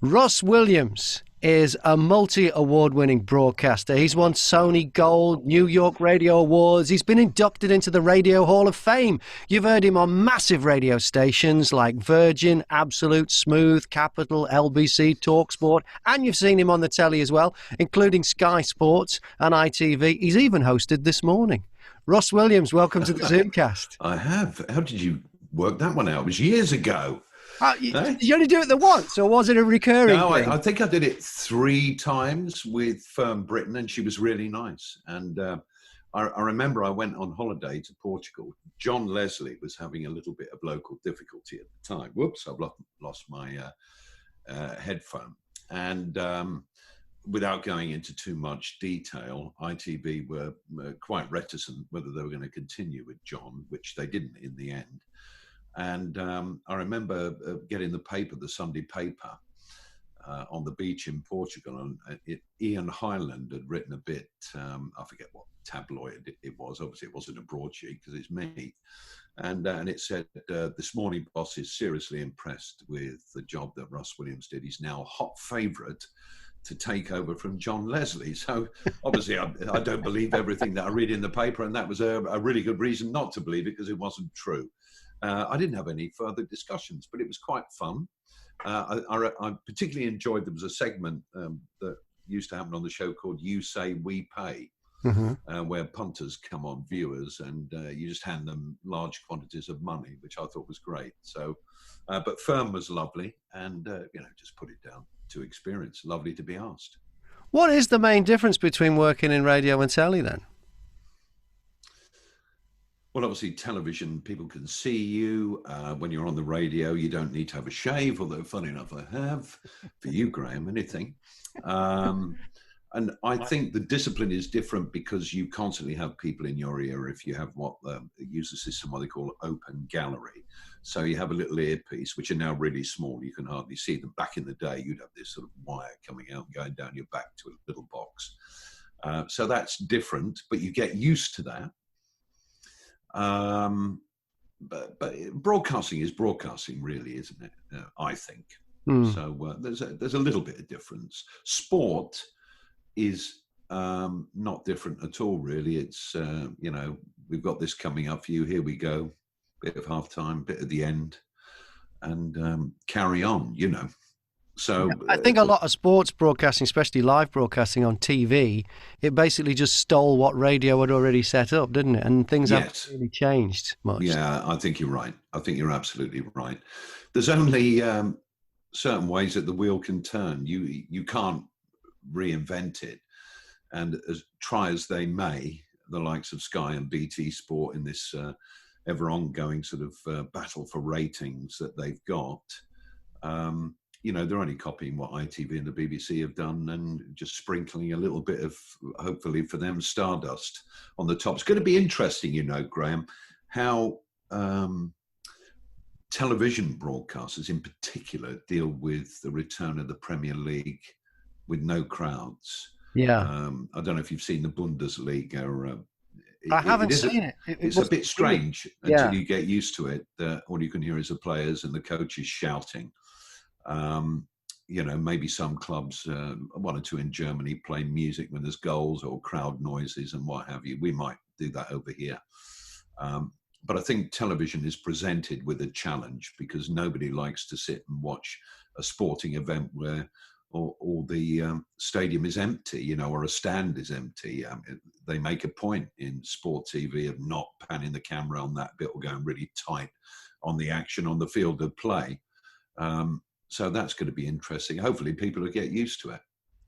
Russ Williams is a multi-award-winning broadcaster. He's won Sony Gold, New York Radio Awards. He's been inducted into the Radio Hall of Fame. You've heard him on massive radio stations like Virgin, Absolute, Smooth, Capital, LBC, TalkSport, and you've seen him on the telly as well, including Sky Sports and ITV. He's even hosted This Morning. Russ Williams, welcome to the Zoomcast. I have. How did you work that one out? It was years ago. Did you only do it the once, or was it a recurring thing? I think I did it 3 times with Firm Britain, and she was really nice. And I remember I went on holiday to Portugal. John Leslie was having a little bit of local difficulty at the time. Whoops, I've lost my headphone. And without going into too much detail, ITV were quite reticent whether they were going to continue with John, which they didn't in the end. And I remember getting the paper, the Sunday paper, on the beach in Portugal. And Ian Highland had written a bit, I forget what tabloid it was. Obviously, it wasn't a broadsheet because it's me. And it said, this morning, boss is seriously impressed with the job that Russ Williams did. He's now a hot favourite to take over from John Leslie. So obviously, I don't believe everything that I read in the paper. And that was a really good reason not to believe it, because it wasn't true. I didn't have any further discussions, but it was quite fun. I particularly enjoyed, there was a segment that used to happen on the show called You Say, We Pay, where punters come on, viewers, and you just hand them large quantities of money, which I thought was great. So, but Firm was lovely, and, just put it down to experience. Lovely to be asked. What is the main difference between working in radio and telly then? Well, obviously, television, people can see you. When you're on the radio, you don't need to have a shave, although funny enough, I have. For you, Graham, anything. And I think the discipline is different because you constantly have people in your ear if you have what use the system, what they call open gallery. So you have a little earpiece, which are now really small. You can hardly see them. Back in the day, you'd have this sort of wire coming out and going down your back to a little box. So that's different, but you get used to that. But broadcasting is broadcasting, really, isn't it? I think. So there's a little bit of difference. Sport is not different at all, really. It's we've got this coming up for you. Here we go. Bit of halftime, bit at the end, and carry on. So I think a lot of sports broadcasting, especially live broadcasting on TV, it basically just stole what radio had already set up, didn't it? And things haven't really changed much. Yeah, I think you're right. I think you're absolutely right. There's only certain ways that the wheel can turn. You can't reinvent it. And try as they may, the likes of Sky and BT Sport in this ever ongoing sort of battle for ratings that they've got, they're only copying what ITV and the BBC have done and just sprinkling a little bit of, hopefully for them, stardust on the top. It's going to be interesting, Graham, how television broadcasters in particular deal with the return of the Premier League with no crowds. Yeah. I don't know if you've seen the Bundesliga. I haven't seen it. It's a bit strange until you get used to it. All you can hear is the players and the coaches shouting. Maybe some clubs, 1 or 2 in Germany, play music when there's goals or crowd noises and what have you. We might do that over here. But I think television is presented with a challenge because nobody likes to sit and watch a sporting event where all the stadium is empty, or a stand is empty. They make a point in sport TV of not panning the camera on that bit or going really tight on the action on the field of play. So that's going to be interesting. Hopefully people will get used to it.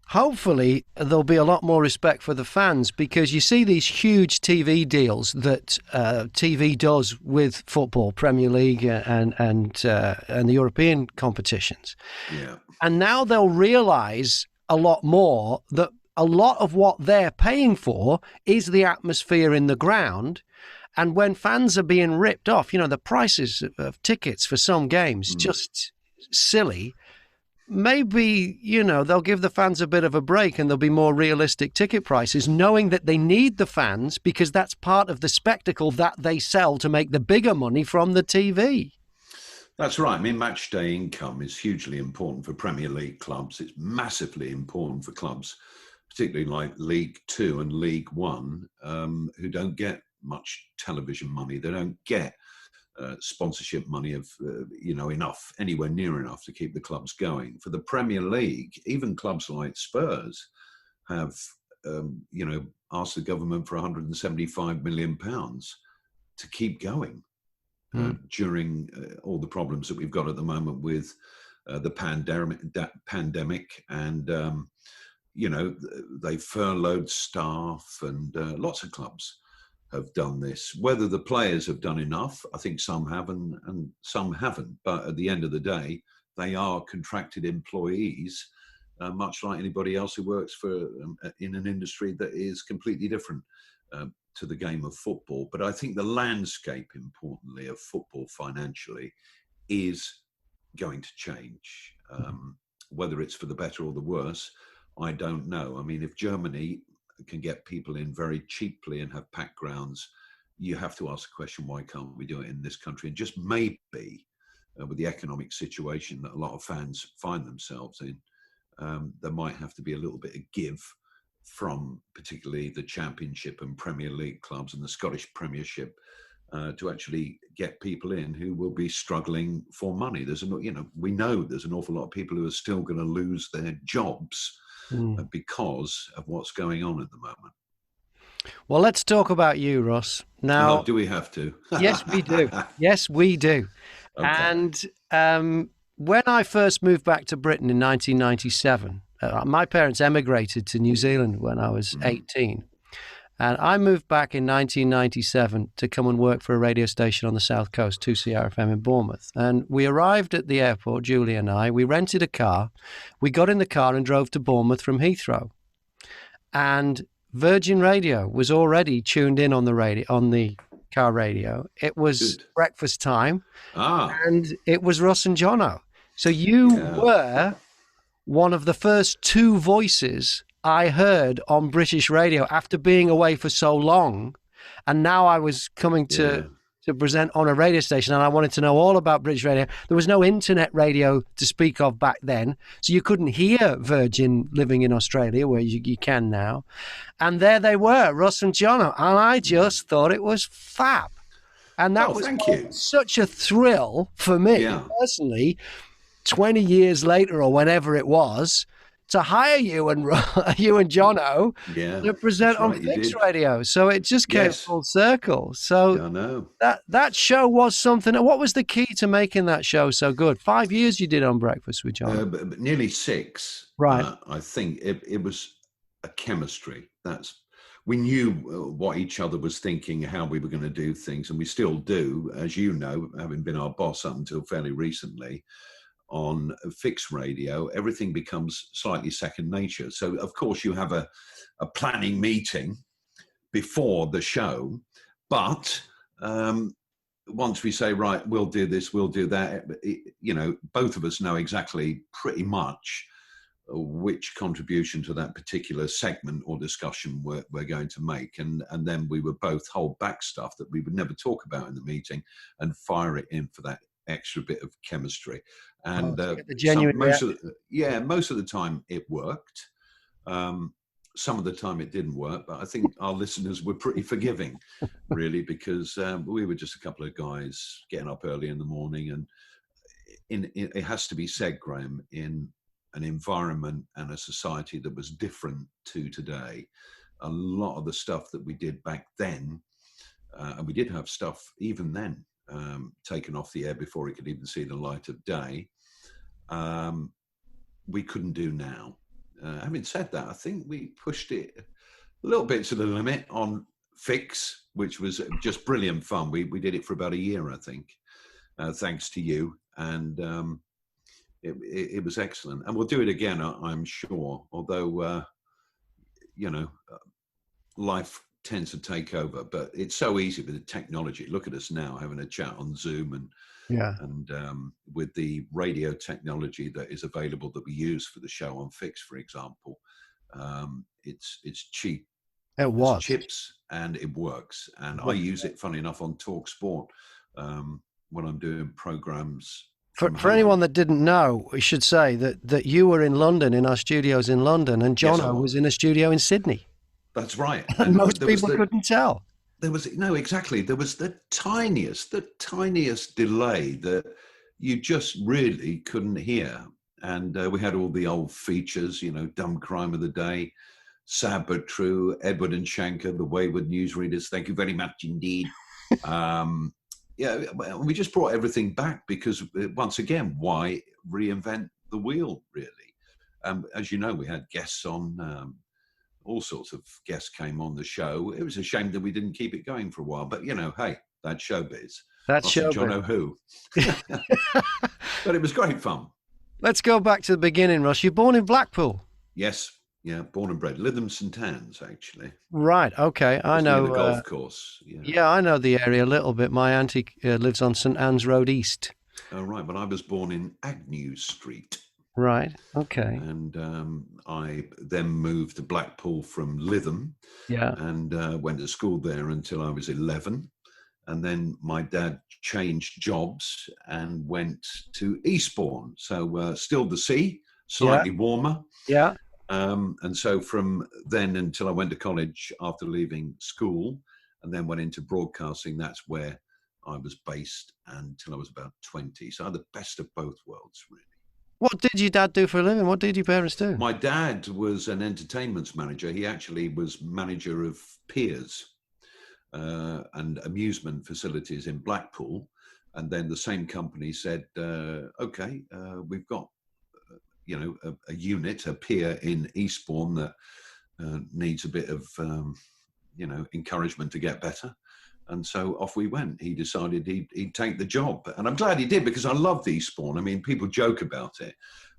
Hopefully there'll be a lot more respect for the fans, because you see these huge TV deals that TV does with football, Premier League and the European competitions. Yeah. And now they'll realise a lot more that a lot of what they're paying for is the atmosphere in the ground. And when fans are being ripped off, the prices of tickets for some games, just silly. Maybe, they'll give the fans a bit of a break and there'll be more realistic ticket prices, knowing that they need the fans because that's part of the spectacle that they sell to make the bigger money from the TV. That's right. I mean, match day income is hugely important for Premier League clubs. It's massively important for clubs, particularly like League Two and League One, who don't get much television money. They don't get sponsorship money of enough, anywhere near enough to keep the clubs going. For the Premier League, even clubs like Spurs have asked the government for 175 million pounds to keep going during all the problems that we've got at the moment with the pandemic, and they furloughed staff, and lots of clubs have done this. Whether the players have done enough, I think some have and some haven't. But at the end of the day, they are contracted employees, much like anybody else who works for in an industry that is completely different to the game of football. But I think the landscape, importantly, of football financially is going to change. Whether it's for the better or the worse, I don't know. I mean, if Germany can get people in very cheaply and have packed grounds, you have to ask the question, why can't we do it in this country? And just maybe with the economic situation that a lot of fans find themselves in, there might have to be a little bit of give from particularly the Championship and Premier League clubs and the Scottish Premiership to actually get people in who will be struggling for money. We know there's an awful lot of people who are still going to lose their jobs because of what's going on at the moment. Well, let's talk about you, Russ. Now, do we have to? Yes, we do. Yes, we do. Okay. And when I first moved back to Britain in 1997, my parents emigrated to New Zealand when I was 18. And I moved back in 1997 to come and work for a radio station on the south coast, 2CRFM in Bournemouth. And we arrived at the airport, Julie and I. We rented a car. We got in the car and drove to Bournemouth from Heathrow. And Virgin Radio was already tuned in on the car radio. It was breakfast time, and it was Russ and Jono. So you were one of the first two voices I heard on British radio after being away for so long. And now I was coming to present on a radio station, and I wanted to know all about British radio. There was no internet radio to speak of back then, so you couldn't hear Virgin living in Australia, where you can now. And there they were, Russ and Jono, and I just thought it was fab. And that was such a thrill for me personally, 20 years later or whenever it was, to hire you and Jono to present on Fix Radio. So it just came full circle. So that show was something. What was the key to making that show so good? 5 years you did on Breakfast with Jono. But nearly 6. Right. I think it was a chemistry. We knew what each other was thinking, how we were going to do things, and we still do, as you know, having been our boss up until fairly recently. On Fix Radio, everything becomes slightly second nature. So, of course, you have a planning meeting before the show, but once we say, right, we'll do this, we'll do that, both of us know exactly pretty much which contribution to that particular segment or discussion we're going to make. And then we would both hold back stuff that we would never talk about in the meeting and fire it in for that extra bit of chemistry. And most of the time it worked. Some of the time it didn't work, but I think our listeners were pretty forgiving, really, because we were just a couple of guys getting up early in the morning. And it has to be said, Graham, in an environment and a society that was different to today, a lot of the stuff that we did back then, and we did have stuff even then taken off the air before it could even see the light of day, we couldn't do now. Having said that, I think we pushed it a little bit to the limit on Fix, which was just brilliant fun. We did it for about a year, I think, thanks to you. And it was excellent. And we'll do it again, I'm sure. Although, life tends to take over, but it's so easy with the technology. Look at us now having a chat on Zoom and with the radio technology that is available that we use for the show on Fix, for example. It's cheap. It's chips, and it works. And I use it, funny enough, on Talk Sport when I'm doing programs from For home. anyone that didn't know, we should say that you were in London, in our studios in London, and Yes, I Jono was was. in a studio in Sydney. That's right. And And most people couldn't tell. there was no, exactly. There was the tiniest delay that you just really couldn't hear. And we had all the old features, Dumb Crime of the Day, Sad But True, Edward and Shanker, the Wayward Newsreaders. Thank you very much indeed. um, yeah, we just brought everything back because, once again, why reinvent the wheel, really? As you know, we had guests on. All sorts of guests came on the show. It was a shame that we didn't keep it going for a while, but hey, that's showbiz. That's Russ and showbiz. Jono who. But it was great fun. Let's go back to the beginning, Russ. You're born in Blackpool. Yes, yeah, born and bred. Lytham St Anne's, actually. Right, okay. I Just know. near the golf course. Yeah, I know the area a little bit. My auntie lives on St Anne's Road East. Oh, right, but I was born in Agnew Street. Right, okay. And I then moved to Blackpool from Lytham. Yeah. And went to school there until I was 11. And then my dad changed jobs and went to Eastbourne. So still the sea, slightly warmer. Yeah. And so from then until I went to college after leaving school and then went into broadcasting, that's where I was based until I was about 20. So I had the best of both worlds, really. What did your dad do for a living? What did your parents do? My dad was an entertainment manager. He actually was manager of piers and amusement facilities in Blackpool. And then the same company said, okay, we've got, a unit, a pier in Eastbourne that needs a bit of, encouragement to get better. And so off we went. He decided he'd take the job. And I'm glad he did because I loved Eastbourne. I mean, people joke about it,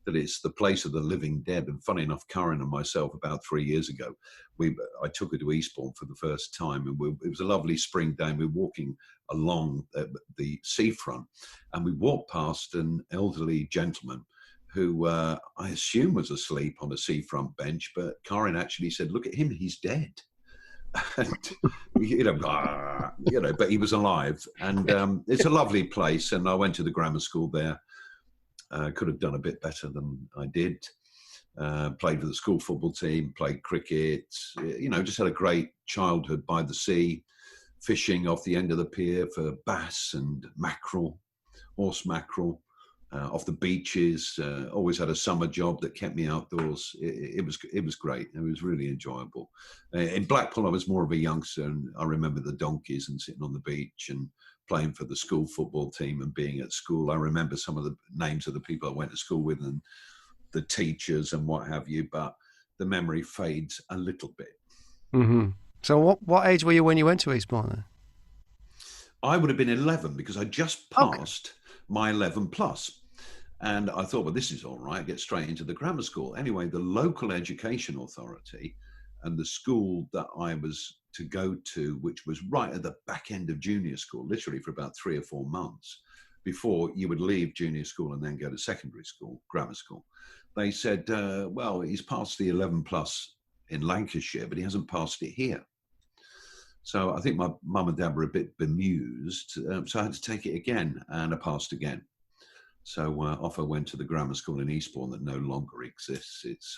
that it's the place of the living dead. And funny enough, Karen and myself, about 3 years ago, I took her to Eastbourne for the first time. And it was a lovely spring day. And we were walking along the seafront. And we walked past an elderly gentleman who I assume was asleep on a seafront bench. But Karen actually said, look at him, he's dead. And, but he was alive, and it's a lovely place. And I went to the grammar school there. Could have done a bit better than I did. Played for the school football team, played cricket. Just had a great childhood by the sea, fishing off the end of the pier for bass and mackerel, horse mackerel. Off the beaches, always had a summer job that kept me outdoors. It was great. It was really enjoyable. In Blackpool, I was more of a youngster, and I remember the donkeys and sitting on the beach and playing for the school football team and being at school. I remember some of the names of the people I went to school with and the teachers and what have you, but the memory fades a little bit. Mm-hmm. So what age were you when you went to Eastbourne then? I would have been 11 because I just passed my 11 plus. And I thought, well, this is all right, get straight into the grammar school. Anyway, the local education authority and the school that I was to go to, which was right at the back end of junior school, literally for about 3 or 4 months before you would leave junior school and then go to secondary school, grammar school. They said, well, he's passed the 11 plus in Lancashire, but he hasn't passed it here. So I think my mum and dad were a bit bemused. So I had to take it again, and I passed again. So off I went to the grammar school in Eastbourne that no longer exists. It's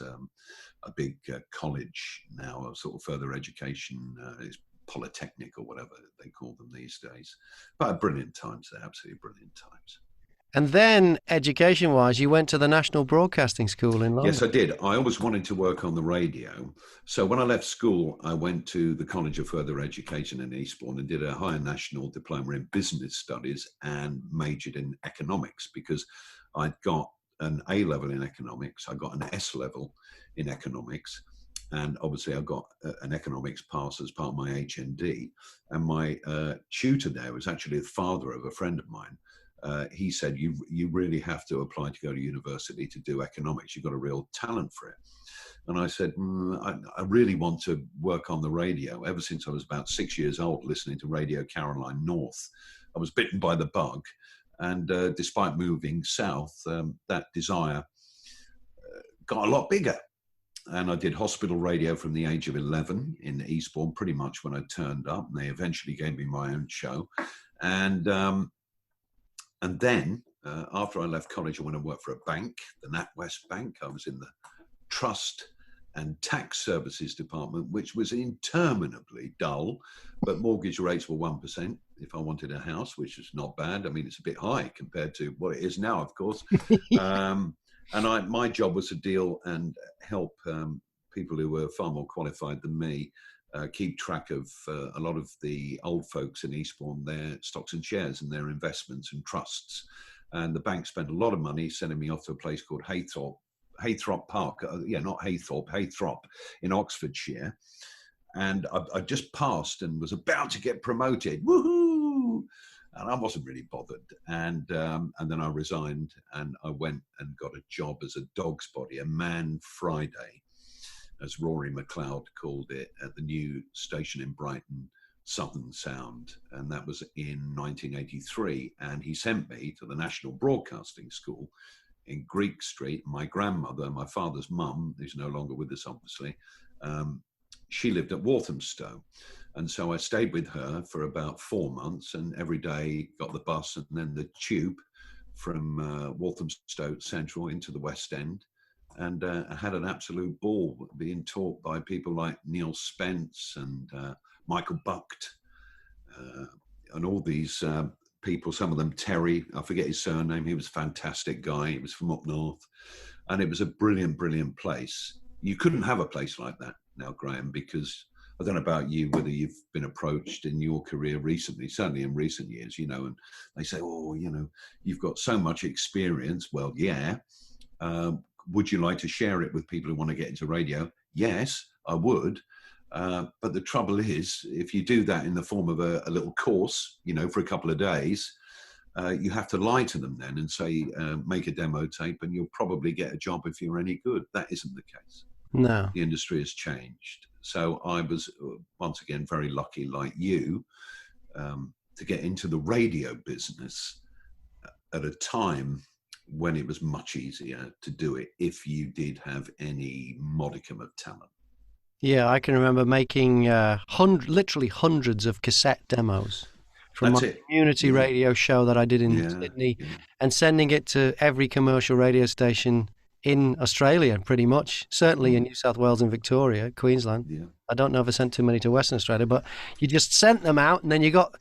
a big college now, a sort of further education. It's Polytechnic or whatever they call them these days. But brilliant times, they're absolutely brilliant times. And then, education-wise, you went to the National Broadcasting School in London. Yes, I did. I always wanted to work on the radio. So when I left school, I went to the College of Further Education in Eastbourne and did a higher national diploma in business studies and majored in economics because I'd got an A level in economics. I got an S level in economics. And obviously I got an economics pass as part of my HND. And my tutor there was actually the father of a friend of mine. He said, you really have to apply to go to university to do economics. You've got a real talent for it. And I said, I really want to work on the radio. Ever since I was about 6 years old, listening to Radio Caroline North, I was bitten by the bug. And despite moving south, that desire got a lot bigger. And I did hospital radio from the age of 11 in Eastbourne, pretty much when I turned up. And they eventually gave me my own show. And And then after I left college, I went and worked for a bank, the NatWest Bank. I was in the trust and tax services department, which was interminably dull, but mortgage rates were 1% if I wanted a house, which is not bad. I mean, it's a bit high compared to what it is now, of course. And my job was to deal and help people who were far more qualified than me keep track of a lot of the old folks in Eastbourne, their stocks and shares and their investments and trusts. And the bank spent a lot of money sending me off to a place called Haythrop Park, not Haythorpe, Haythrop in Oxfordshire. And I just passed and was about to get promoted. Woohoo! And I wasn't really bothered. And then I resigned and I went and got a job as a dog's body, a Man Friday, as Rory McLeod called it, at the new station in Brighton, Southern Sound. And that was in 1983. And he sent me to the National Broadcasting School in Greek Street. My grandmother, my father's mum, who's no longer with us, obviously, she lived at Walthamstow. And so I stayed with her for about 4 months and every day got the bus and then the tube from Walthamstow Central into the West End. And I had an absolute ball being taught by people like Neil Spence and Michael Bucht and all these people, some of them Terry, I forget his surname. He was a fantastic guy. He was from up north. And it was a brilliant, brilliant place. You couldn't have a place like that now, Graham, because I don't know about you, whether you've been approached in your career recently, certainly in recent years, and they say, oh, you've got so much experience. Well, yeah. Would you like to share it with people who want to get into radio? Yes, I would. But the trouble is, if you do that in the form of a little course, for a couple of days, you have to lie to them then and say, make a demo tape and you'll probably get a job if you're any good. That isn't the case. No. The industry has changed. So I was, once again, very lucky, like you, to get into the radio business at a time when it was much easier to do it if you did have any modicum of talent. Yeah, I can remember making literally hundreds of cassette demos from my community radio show that I did in Sydney and sending it to every commercial radio station in Australia, pretty much, certainly in New South Wales and Victoria, Queensland. Yeah. I don't know if I sent too many to Western Australia, but you just sent them out and then you got,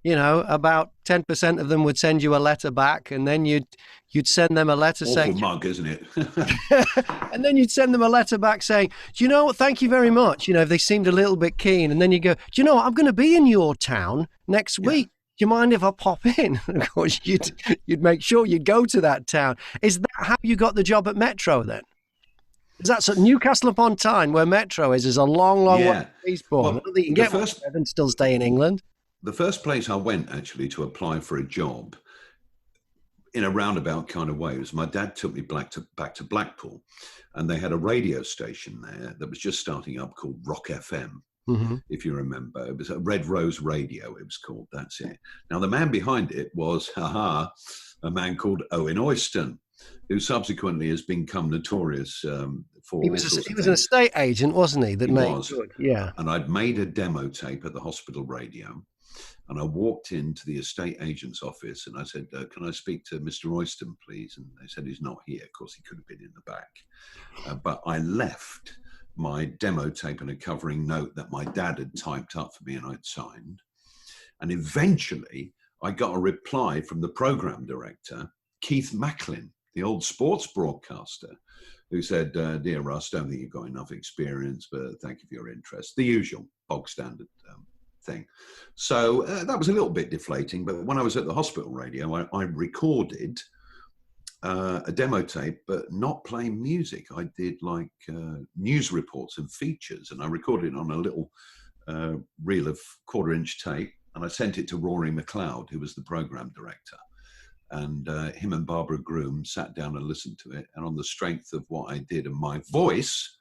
about 10% of them would send you a letter back and then you'd send them a letter saying... Awful mug, isn't it? And then you'd send them a letter back saying, do you know what, thank you very much. If they seemed a little bit keen. And then you go, do you know what, I'm going to be in your town next week. Do you mind if I pop in? And of course, you'd make sure you go to that town. Is that how you got the job at Metro then? Is that so? Newcastle upon Tyne, where Metro is a long, long way from Eastbourne. Well, I don't think you can get and still stay in England. The first place I went actually to apply for a job in a roundabout kind of way was my dad took me back to Blackpool, and they had a radio station there that was just starting up called Rock FM. Mm-hmm. If you remember, it was a Red Rose Radio, it was called. That's it. Now, the man behind it was, a man called Owen Oyston, who subsequently has become notorious for. He was an estate agent, wasn't he? He was. Good. Yeah. And I'd made a demo tape at the hospital radio, and I walked into the estate agent's office, and I said, "Can I speak to Mr. Oyston, please?" And they said, "He's not here." Of course, he could have been in the back, but I left my demo tape and a covering note that my dad had typed up for me and I'd signed. And eventually I got a reply from the program director, Keith Macklin, the old sports broadcaster, who said, "Dear Russ, don't think you've got enough experience, but thank you for your interest." The usual bog standard thing. So that was a little bit deflating. But when I was at the hospital radio, I recorded a demo tape, but not playing music. I did like news reports and features, and I recorded it on a little reel of 1/4-inch tape, and I sent it to Rory McLeod, who was the program director. And him and Barbara Groom sat down and listened to it. And on the strength of what I did and my voice,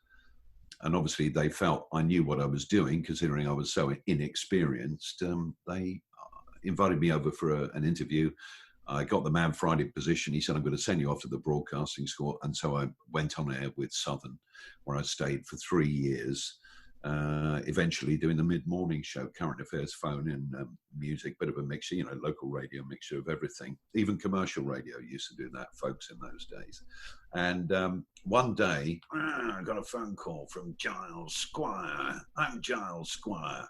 and obviously they felt I knew what I was doing, considering I was so inexperienced, they invited me over for an interview. I got the Man Friday position. He said, "I'm going to send you off to the broadcasting school." And so I went on air with Southern, where I stayed for 3 years. eventually doing the mid-morning show, current affairs, phone-in, music, bit of a mixture, local radio, mixture of everything. Even commercial radio used to do that, folks, in those days. And one day, I got a phone call from Giles Squire. I'm Giles Squire.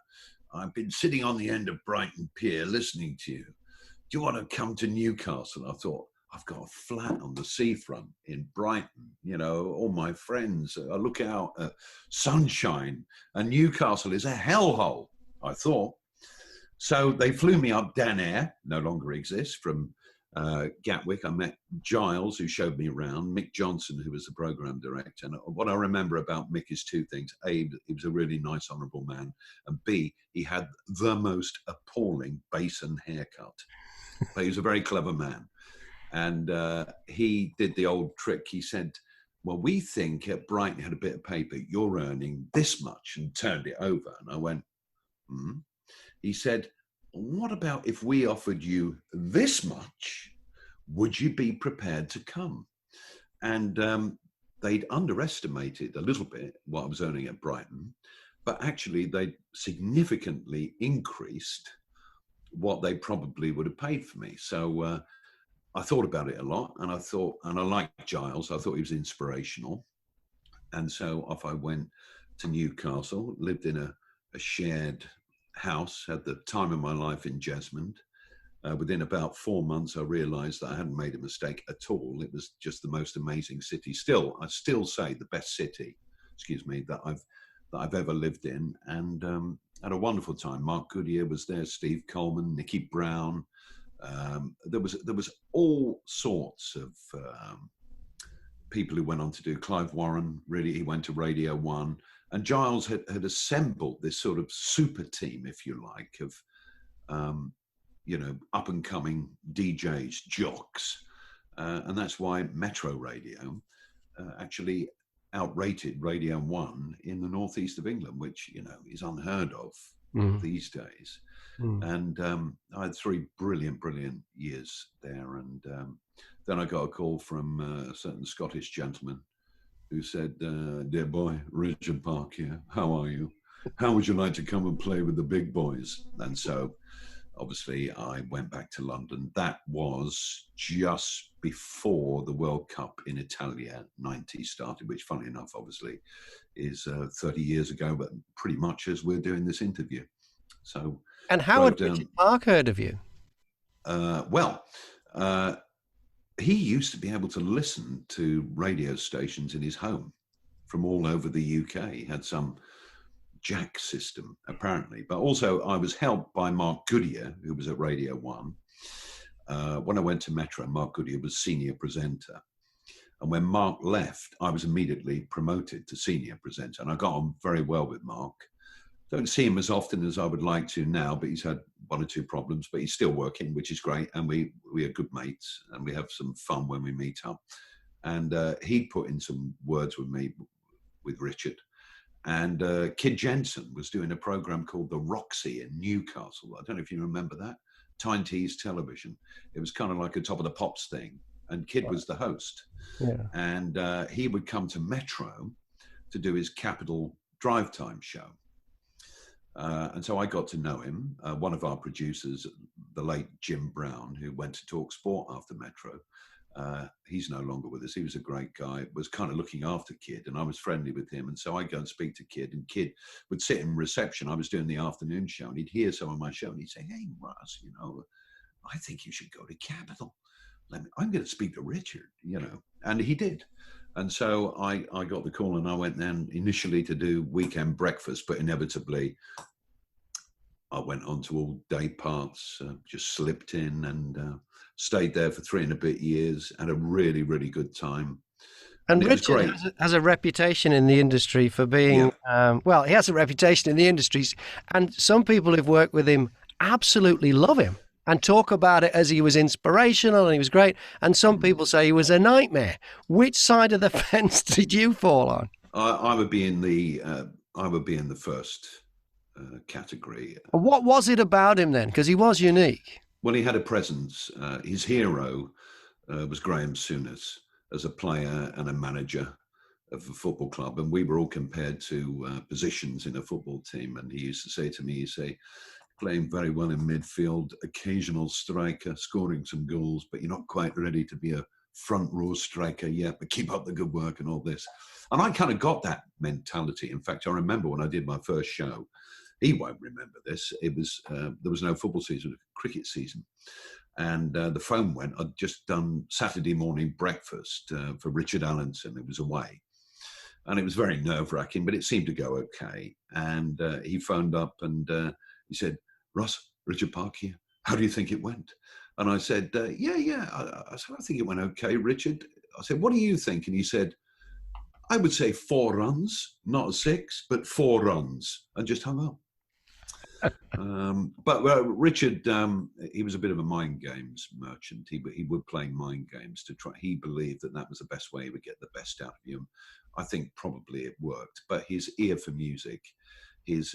I've been sitting on the end of Brighton Pier listening to you. Do you want to come to Newcastle? I thought, I've got a flat on the seafront in Brighton, all my friends. I look out at sunshine, and Newcastle is a hellhole, I thought. So they flew me up Dan Air, no longer exists, from Gatwick. I met Giles, who showed me around, Mick Johnson, who was the program director. And what I remember about Mick is two things. A, he was a really nice, honourable man. And B, he had the most appalling basin haircut. But he was a very clever man. And he did the old trick. He said, well, we think at Brighton had a bit of paper, you're earning this much, and turned it over. And I went, He said, what about if we offered you this much? Would you be prepared to come? And they'd underestimated a little bit what I was earning at Brighton, but actually they significantly increased what they probably would have paid for me. So I thought about it a lot, and I liked Giles. I thought he was inspirational. And so off I went to Newcastle, lived in a shared house, had the time of my life in Jesmond. Within about 4 months, I realized that I hadn't made a mistake at all. It was just the most amazing city. I still say the best city, that I've ever lived in, and had a wonderful time. Mark Goodyear was there, Steve Coleman, Nicky Brown. There was all sorts of people who went on to do. Clive Warren, really, he went to Radio 1. And Giles had assembled this sort of super team, if you like, of, up-and-coming DJs, jocks. And that's why Metro Radio actually outrated Radio 1 in the northeast of England, which, is unheard of these days. And I had 3 brilliant years there. And then I got a call from a certain Scottish gentleman who said, dear boy, Richard Park here, how are you? How would you like to come and play with the big boys? And so obviously I went back to London. That was just before the World Cup in Italia 90 started, which funny enough, obviously, is 30 years ago, but pretty much as we're doing this interview. So, and how had Richard Park heard of you? He used to be able to listen to radio stations in his home from all over the UK. He had some jack system, apparently. But also I was helped by Mark Goodyear, who was at Radio 1. When I went to Metro, Mark Goodyear was senior presenter. And when Mark left, I was immediately promoted to senior presenter. And I got on very well with Mark. Don't see him as often as I would like to now, but he's had 1 or 2 problems, but he's still working, which is great. And we are good mates, and we have some fun when we meet up. And he put in some words with me, with Richard. And Kid Jensen was doing a program called The Roxy in Newcastle. I don't know if you remember that. Tyne Tees Television. It was kind of like a Top of the Pops thing. And Kid was the host. Yeah. And he would come to Metro to do his Capital Drive Time show. And so I got to know him. One of our producers, the late Jim Brown, who went to Talk Sport after Metro, he's no longer with us. He was a great guy, was kind of looking after Kid, and I was friendly with him. And so I go and speak to Kid, and Kid would sit in reception. I was doing the afternoon show, and he'd hear some of my show, and he'd say, hey, Russ, I think you should go to Capital. I'm going to speak to Richard, and he did. And so I got the call, and I went then initially to do weekend breakfast, but inevitably I went on to all day parts, just slipped in and stayed there for 3 and a bit years, had a really, really good time. And Richard has a reputation in the industry for being, he has a reputation in the industries, and some people who've worked with him absolutely love him and talk about it as he was inspirational and he was great. And some people say he was a nightmare. Which side of the fence did you fall on? I would be in the first category. What was it about him then? Because he was unique. Well, he had a presence. His hero was Graham Souness as a player and a manager. of a football club, and we were all compared to positions in a football team. And he used to say to me, he'd say, playing very well in midfield, occasional striker, scoring some goals, but you're not quite ready to be a front row striker yet, but keep up the good work and all this. And I kind of got that mentality. In fact, I remember when I did my first show, he won't remember this, it was, there was no football season, it was a cricket season. And the phone went, I'd just done Saturday morning breakfast for Richard Allenson, who was away. And it was very nerve-wracking, but it seemed to go okay. And he phoned up and he said, Russ, Richard Park here. How do you think it went? And I said, yeah. I said, I think it went okay, Richard. I said, what do you think? And he said, I would say 4 runs, not 6, but 4 runs. And just hung up. But Richard, he was a bit of a mind games merchant. He would play mind games to try. He believed that was the best way he would get the best out of you. I think probably it worked. But his ear for music, his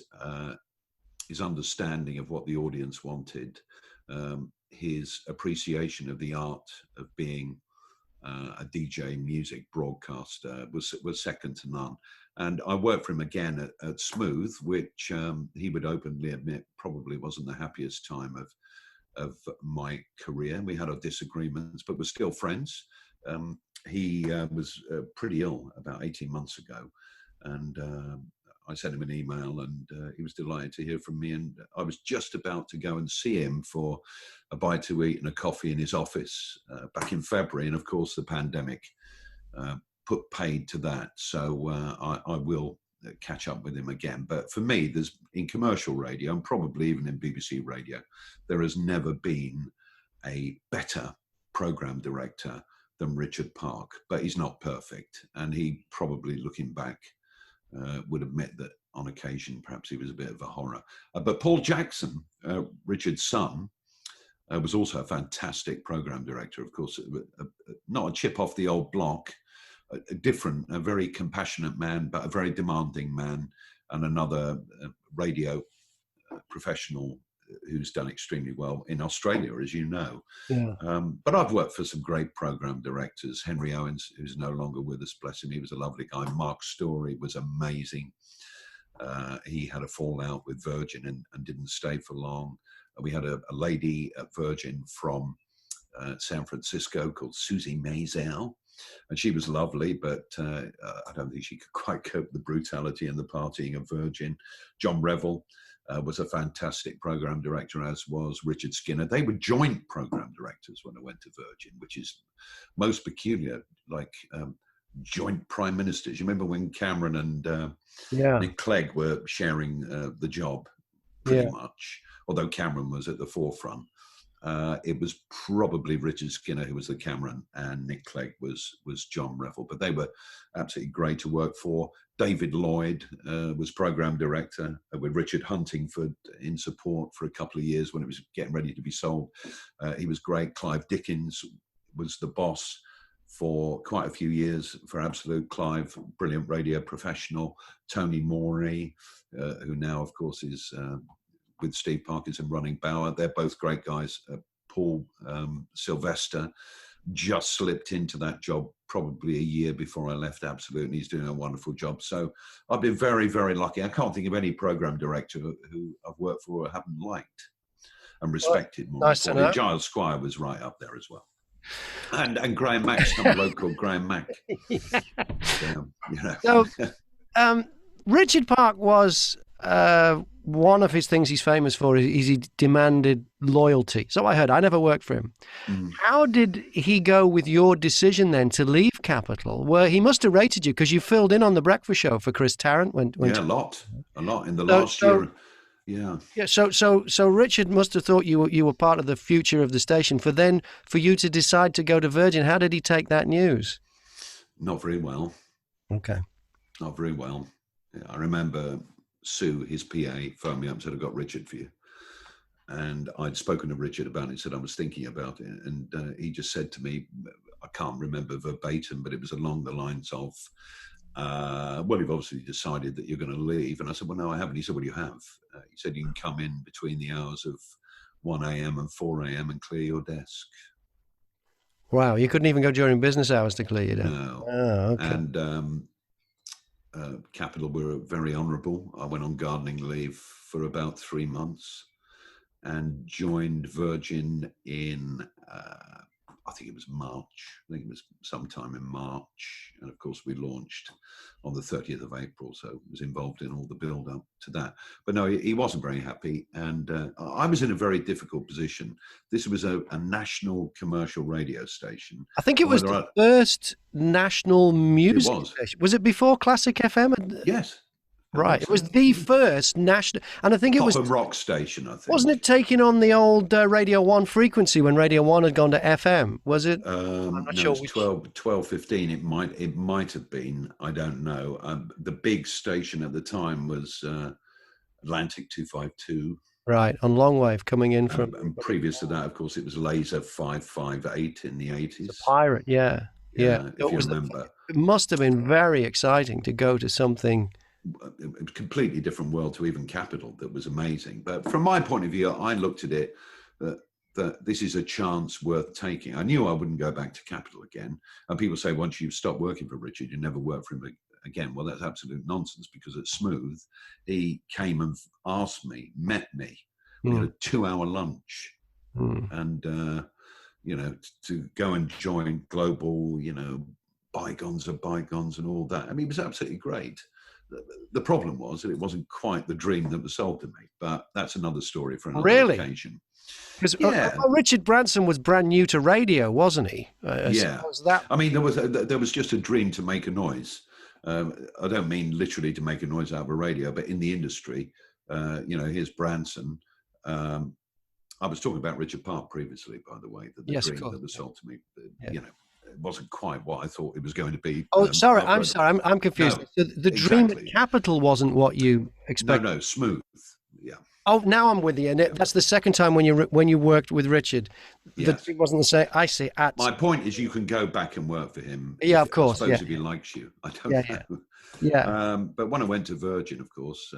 understanding of what the audience wanted, his appreciation of the art of being a DJ music broadcaster was second to none. And I worked for him again at Smooth, which he would openly admit probably wasn't the happiest time of my career. We had our disagreements, but we're still friends. He was pretty ill about 18 months ago. And I sent him an email and he was delighted to hear from me. And I was just about to go and see him for a bite to eat and a coffee in his office back in February. And of course, the pandemic put paid to that. So I will catch up with him again. But for me, there's in commercial radio and probably even in BBC radio, there has never been a better program director than Richard Park, but he's not perfect. And he probably, looking back, would admit that on occasion, perhaps he was a bit of a horror. But Paul Jackson, Richard's son, was also a fantastic program director, of course, not a chip off the old block, a very compassionate man, but a very demanding man, and another radio professional who's done extremely well in Australia, as you know. Yeah. But I've worked for some great program directors. Henry Owens, who's no longer with us, bless him, he was a lovely guy. Mark Story was amazing. He had a fallout with Virgin and didn't stay for long. We had a lady at Virgin from San Francisco called Susie Maisel, and she was lovely, but I don't think she could quite cope with the brutality and the partying of Virgin. John Revel was a fantastic program director, as was Richard Skinner. They were joint program directors when I went to Virgin, which is most peculiar, like joint prime ministers. You remember when Cameron and Nick Clegg were sharing the job pretty much, although Cameron was at the forefront. It was probably Richard Skinner who was the Cameron, and Nick Clegg was John Revel. But they were absolutely great to work for. David Lloyd was program director with Richard Huntingford in support for a couple of years when it was getting ready to be sold. He was great. Clive Dickens was the boss for quite a few years for Absolute. Clive, brilliant radio professional. Tony Morey, who now, of course, is with Steve Parkinson running Bauer. They're both great guys. Paul Sylvester just slipped into that job probably a year before I left Absolute, and he's doing a wonderful job. So I've been very, very lucky. I can't think of any program director who I've worked for or haven't liked and respected more. Nice to know. Giles Squire was right up there as well. And Graham Mack, some bloke called Graham Mack. So Richard Park was... one of his things he's famous for is he demanded loyalty. So I heard. I never worked for him. How did he go with your decision then to leave Capital? Where he must have rated you because you filled in on the breakfast show for Chris Tarrant. A lot in the last year. Yeah. So Richard must have thought you were part of the future of the station. For you to decide to go to Virgin, how did he take that news? Not very well. Okay. Not very well. Yeah, I remember Sue, his PA, phoned me up and said, I've got Richard for you. And I'd spoken to Richard about it, said I was thinking about it. And he just said to me, I can't remember verbatim, but it was along the lines of, well, you've obviously decided that you're going to leave. And I said, well, no, I haven't. He said, well, you have. He said, you can come in between the hours of 1 a.m. and 4 a.m. and clear your desk. Wow, you couldn't even go during business hours to clear your desk? No. Oh, okay. And Capital were very honourable. I went on gardening leave for about 3 months and joined Virgin in, I think it was March. I think it was sometime in March. And of course, we launched on the 30th of April. So was involved in all the build up to that. But no, he wasn't very happy. And I was in a very difficult position. This was a national commercial radio station. I think it was the first national music It was. station. Was it before Classic FM? Yes. Right. It was the first national, and I think it was Pop and rock station, I think. Wasn't it taking on the old Radio 1 frequency when Radio 1 had gone to FM? Was it? I'm not sure. 12, 15. It might have been. I don't know. The big station at the time was Atlantic 252. Right, on long wave coming in from. And previous to that, of course, it was Laser 558 in the 80s. The Pirate, yeah. If you remember. It must have been very exciting to go to something. It was a completely different world to even Capital. That was amazing. But from my point of view, I looked at it that this is a chance worth taking. I knew I wouldn't go back to Capital again. And people say, once you've stopped working for Richard, you never work for him again. Well, that's absolute nonsense, because at Smooth, he came and asked me, met me. We had a 2-hour lunch. And, to go and join Global, bygones are bygones and all that. I mean, it was absolutely great. The problem was that it wasn't quite the dream that was sold to me, but that's another story for another occasion. Because Richard Branson was brand new to radio, wasn't he? I mean, there was just a dream to make a noise. I don't mean literally to make a noise out of a radio, but in the industry, here's Branson. I was talking about Richard Park previously, by the way, that the dream that was sold to me, it wasn't quite what I thought it was going to be. Oh, sorry, I'm confused. No, the dream at Capital wasn't what you expected. No, Smooth. Yeah. Oh, now I'm with you. And that's the second time when you worked with Richard. Yes. It wasn't the same. I see. My point is, you can go back and work for him. Yeah, of course. I suppose if he likes you. I don't know. Yeah. But when I went to Virgin, of course,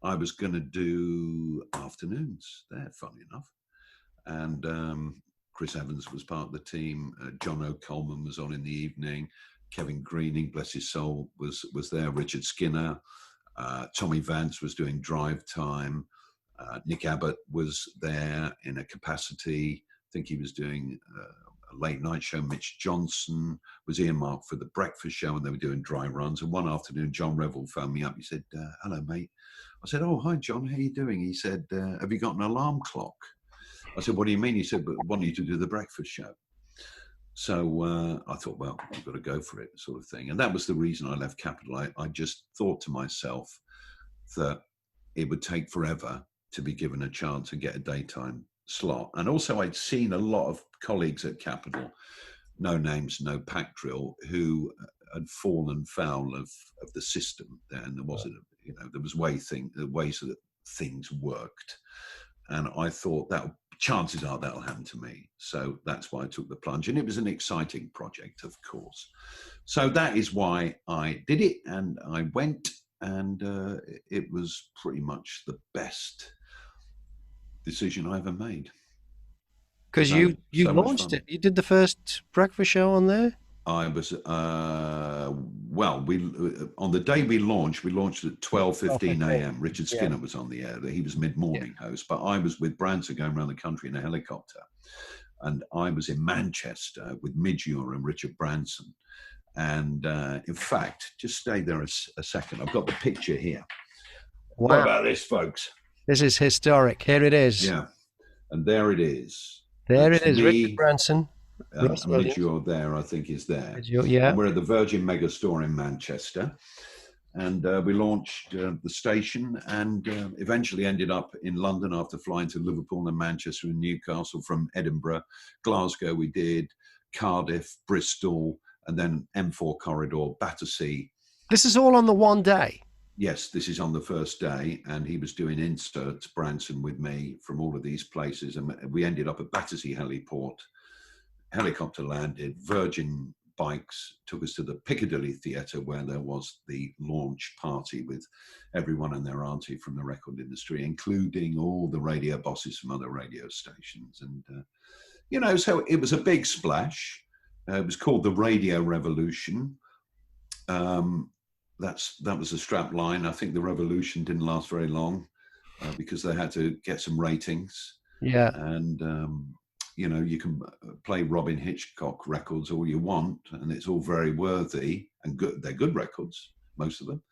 I was going to do afternoons there, funny enough. And Chris Evans was part of the team. Jono Coleman was on in the evening. Kevin Greening, bless his soul, was there. Richard Skinner. Tommy Vance was doing drive time. Nick Abbott was there in a capacity. I think he was doing a late night show. Mitch Johnson was earmarked for the breakfast show, and they were doing dry runs. And one afternoon, John Revel phoned me up. He said, hello, mate. I said, oh, hi, John. How you doing? He said, have you got an alarm clock? I said, what do you mean? He said, but I want you to do the breakfast show. So I thought, well, I've got to go for it, sort of thing. And that was the reason I left Capital. I just thought to myself that it would take forever to be given a chance and get a daytime slot. And also I'd seen a lot of colleagues at Capital, no names, no pack drill, who had fallen foul of the system there. And there wasn't, there was ways that things worked. And I thought that chances are that'll happen to me. So that's why I took the plunge. And it was an exciting project, of course. So that is why I did it. And I went, and it was pretty much the best decision I ever made. Because you launched it. You did the first breakfast show on there? I was, we on the day we launched at 12:15 a.m. Richard Skinner was on the air. He was mid-morning host, but I was with Branson going around the country in a helicopter. And I was in Manchester with Midge-Ure and Richard Branson. And in fact, just stay there a second. I've got the picture here. Wow. What about this, folks? This is historic. Here it is. Yeah. And there it is. There it is, Richard Branson. Midge-Ure there, I think, is there. Yeah. And we're at the Virgin Megastore in Manchester. And we launched the station, and eventually ended up in London after flying to Liverpool and Manchester and Newcastle. From Edinburgh, Glasgow we did, Cardiff, Bristol, and then M4 corridor, Battersea. This is all on the one day? Yes, this is on the first day, and he was doing inserts, Branson, with me from all of these places. And we ended up at Battersea Heliport. Helicopter landed, Virgin bikes took us to the Piccadilly Theatre, where there was the launch party with everyone and their auntie from the record industry, including all the radio bosses from other radio stations. And, so it was a big splash. It was called the Radio Revolution. that was a strap line. I think the revolution didn't last very long because they had to get some ratings. Yeah. And you can play Robin Hitchcock records all you want, and it's all very worthy and good. They're good records, most of them.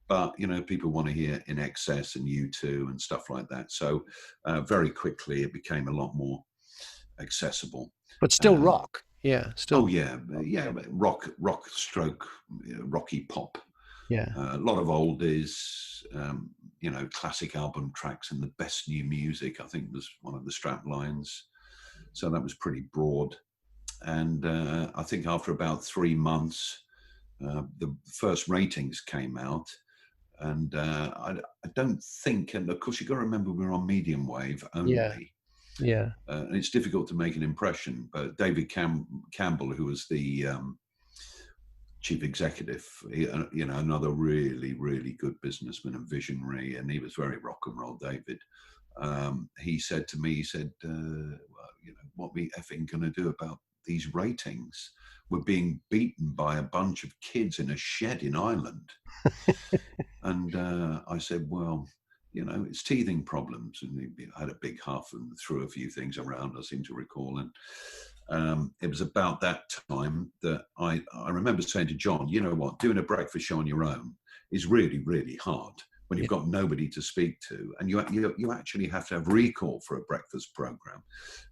But people want to hear In Excess and U2 and stuff like that. So very quickly it became a lot more accessible. But still rock. Yeah. Still. Oh yeah. Rock stroke, rocky pop. Yeah. A lot of oldies, classic album tracks, and the best new music, I think, was one of the strap lines. So that was pretty broad. And I think after about 3 months, the first ratings came out. And I don't think, and of course you've got to remember we're on medium wave only. Yeah. And it's difficult to make an impression. But David Campbell, who was the chief executive, another really, really good businessman and visionary, and he was very rock and roll, David. He said to me, what are we effing going to do about these ratings? We're being beaten by a bunch of kids in a shed in Ireland. And I said, well, it's teething problems. And he had a big huff and threw a few things around, I seem to recall. And it was about that time that I remember saying to John, you know what, doing a breakfast show on your own is really, really hard when you've got nobody to speak to, and you actually have to have recall for a breakfast program.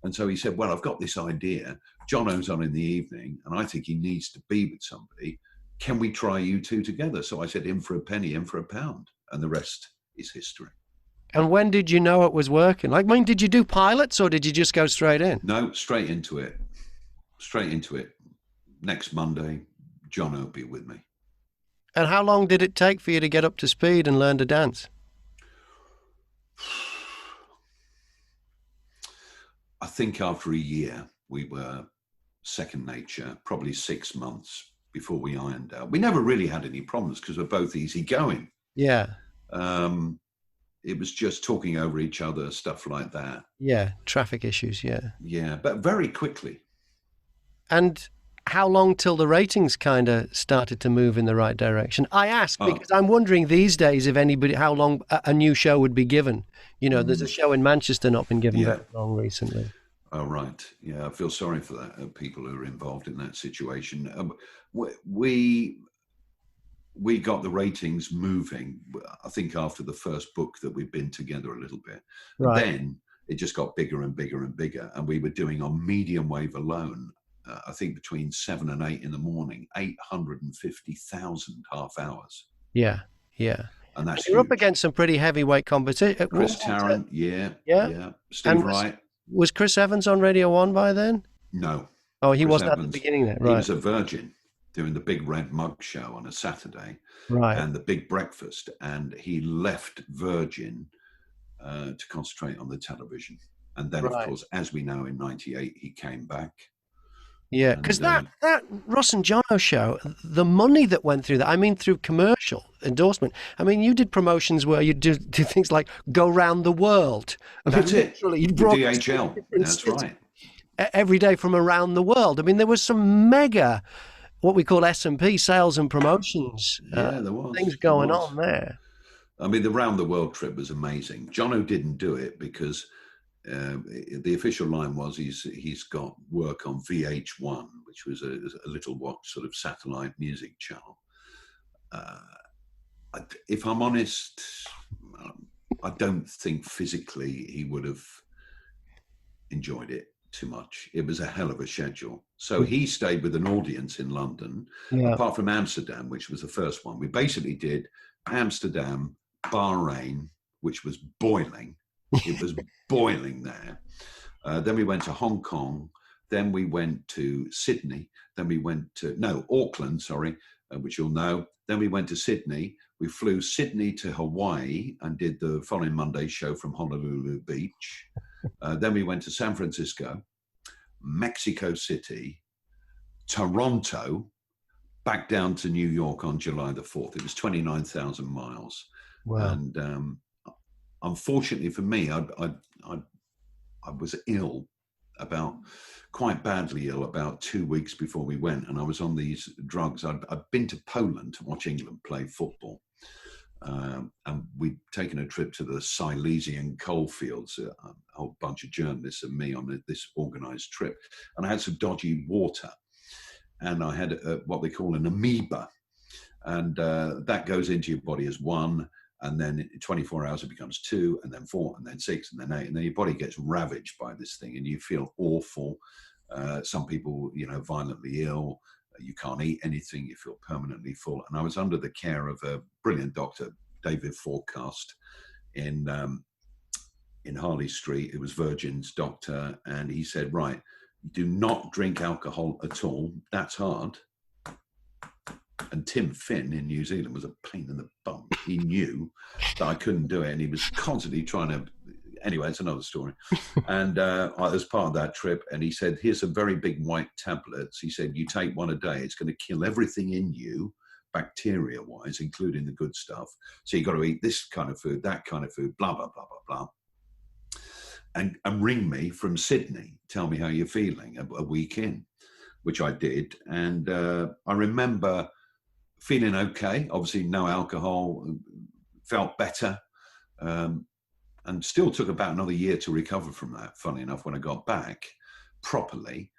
And so he said, well, I've got this idea. Jono's on in the evening, and I think he needs to be with somebody. Can we try you two together? So I said, in for a penny, in for a pound. And the rest is history. And when did you know it was working? Did you do pilots or did you just go straight in? No, straight into it. Straight into it. Next Monday, Jono will be with me. And how long did it take for you to get up to speed and learn to dance? I think after a year, we were second nature, probably 6 months before we ironed out. We never really had any problems because we're both easygoing. Yeah. It was just talking over each other, stuff like that. Yeah, traffic issues, yeah. Yeah, but very quickly. And how long till the ratings kind of started to move in the right direction? I ask because I'm wondering these days how long a new show would be given. There's a show in Manchester not been given very long recently. Oh, right. Yeah, I feel sorry for that. People who are involved in that situation. We got the ratings moving, I think, after the first book that we'd been together a little bit. Right. And then it just got bigger and bigger and bigger. And we were doing on medium wave alone, I think between 7 and 8 in the morning, 850,000 half hours. Yeah, yeah. And that's you're huge. Up against some pretty heavyweight competition. Chris Tarrant, yeah. Steve Wright. Was Chris Evans on Radio 1 by then? No. Oh, he wasn't at the beginning then, right? He was a virgin doing the Big Red Mug show on a Saturday. Right. And the Big Breakfast. And he left Virgin to concentrate on the television. And then, of course, as we know, in 98, he came back. Yeah, because that Russ and Jono show, the money that went through that, I mean, through commercial endorsement. I mean, you did promotions where you do things like go round the world. That's it. You brought DHL. That's right. Every day from around the world. I mean, there was some mega, what we call S&P, sales and promotions. Yeah, there was. Things going on there. I mean, the round the world trip was amazing. Jono didn't do it because the official line was he's got work on VH1, which was a little watch sort of satellite music channel. If I'm honest, I don't think physically he would have enjoyed it too much. It was a hell of a schedule. So he stayed with an audience in London, apart from Amsterdam, which was the first one. We basically did Amsterdam, Bahrain, which was boiling. It was boiling there. Then we went to Hong Kong. Then we went to Sydney. Then we went to, Auckland, which you'll know. Then we went to Sydney. We flew Sydney to Hawaii and did the following Monday show from Honolulu Beach. Then we went to San Francisco, Mexico City, Toronto, back down to New York on July the 4th. It was 29,000 miles. Wow. And unfortunately for me, I was ill about quite badly ill about 2 weeks before we went, and I was on these drugs. I'd been to Poland to watch England play football, and we'd taken a trip to the Silesian coalfields, a whole bunch of journalists and me on this organised trip, and I had some dodgy water, and I had what they call an amoeba, and that goes into your body as one, and then in 24 hours it becomes 2, and then 4, and then 6, and then 8, and then your body gets ravaged by this thing, and you feel awful. Some people, violently ill. You can't eat anything. You feel permanently full. And I was under the care of a brilliant doctor, David Forecast, in Harley Street. It was Virgin's doctor, and he said, "Right, do not drink alcohol at all. That's hard." And Tim Finn in New Zealand was a pain in the bum. He knew that I couldn't do it, and he was constantly trying to. Anyway, it's another story. And as part of that trip, and he said, "Here's some very big white tablets." He said, "You take one a day. It's going to kill everything in you, bacteria-wise, including the good stuff. So you've got to eat this kind of food, that kind of food, blah, blah, blah, blah, blah. And ring me from Sydney. Tell me how you're feeling a week in," which I did. And I remember feeling okay. Obviously, no alcohol, felt better. And still took about another year to recover from that, funny enough, when I got back properly,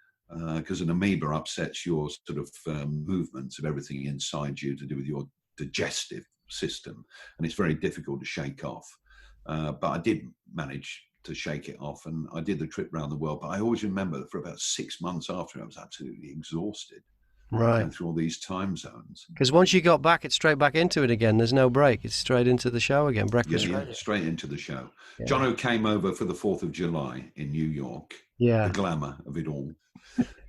because an amoeba upsets your sort of movements of everything inside you to do with your digestive system, and it's very difficult to shake off. But I did manage to shake it off, and I did the trip around the world. But I always remember that for about 6 months after, I was absolutely exhausted. Right. Going through all these time zones. Because once you got back, it's straight back into it again. There's no break. It's straight into the show again. Breakfast Radio. Straight into the show. Yeah. Jono came over for the 4th of July in New York. Yeah. The glamour of it all.